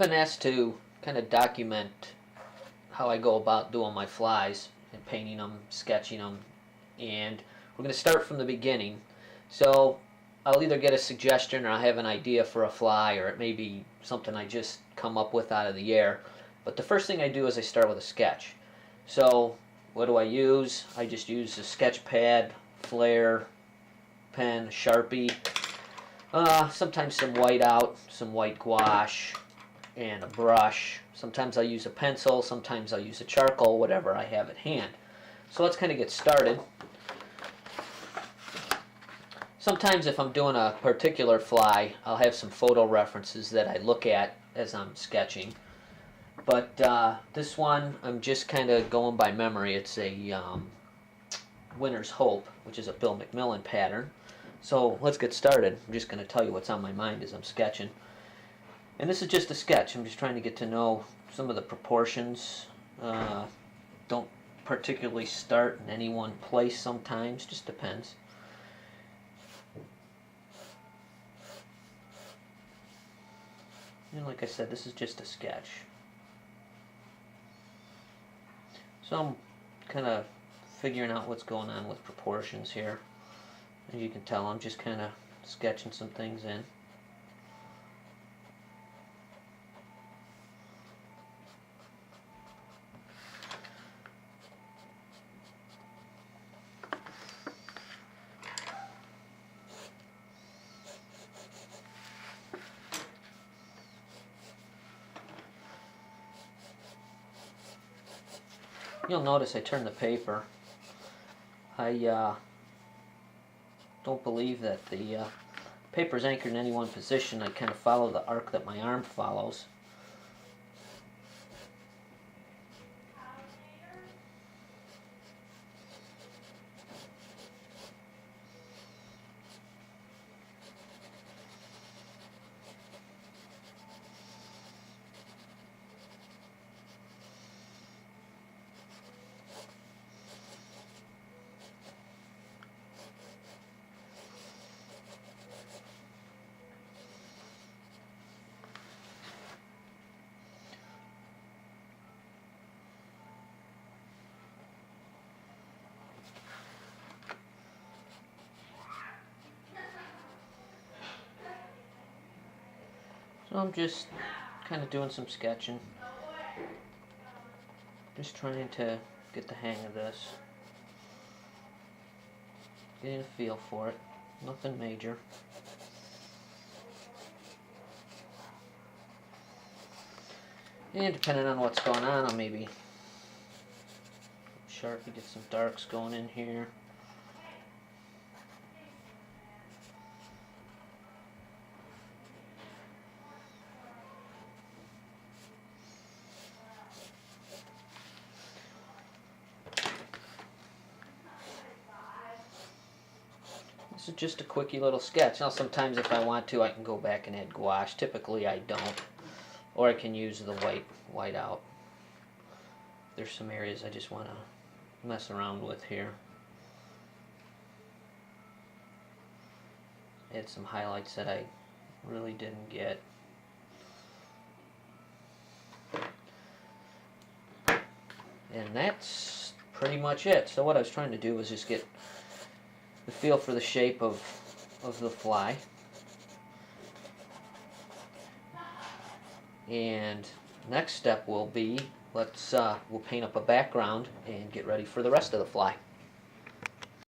been asked to kind of document how I go about doing my flies and painting them, sketching them, and we're going to start from the beginning. So I'll either get a suggestion or I have an idea for a fly, or it may be something I just come up with out of the air. But the first thing I do is I start with a sketch. So what do I use? I just use a sketch pad, flare, pen, Sharpie, sometimes some whiteout, some white gouache, and a brush. Sometimes I'll use a pencil, sometimes I'll use a charcoal, whatever I have at hand. So let's kind of get started. Sometimes if I'm doing a particular fly, I'll have some photo references that I look at as I'm sketching. But this one, I'm just kind of going by memory. It's a Winter's Hope, which is a Bill McMillan pattern. So let's get started. I'm just going to tell you what's on my mind as I'm sketching. And this is just a sketch. I'm just trying to get to know some of the proportions. Don't particularly start in any one place sometimes, just depends. And like I said, this is just a sketch. So I'm kind of figuring out what's going on with proportions here. As you can tell, I'm just kind of sketching some things in. You'll notice I turned the paper. I don't believe that the paper's anchored in any one position. I kind of follow the arc that my arm follows. So I'm just kind of doing some sketching. Just trying to get the hang of this. Getting a feel for it. Nothing major. And depending on what's going on, I'll maybe Sharpie, get some darks going in here. This is just a quickie little sketch. Now sometimes if I want to, I can go back and add gouache. Typically I don't. Or I can use the white out. There's some areas I just want to mess around with here. Add some highlights that I really didn't get. And that's pretty much it. So what I was trying to do was just get the feel for the shape of the fly. And next step will be, we'll paint up a background and get ready for the rest of the fly.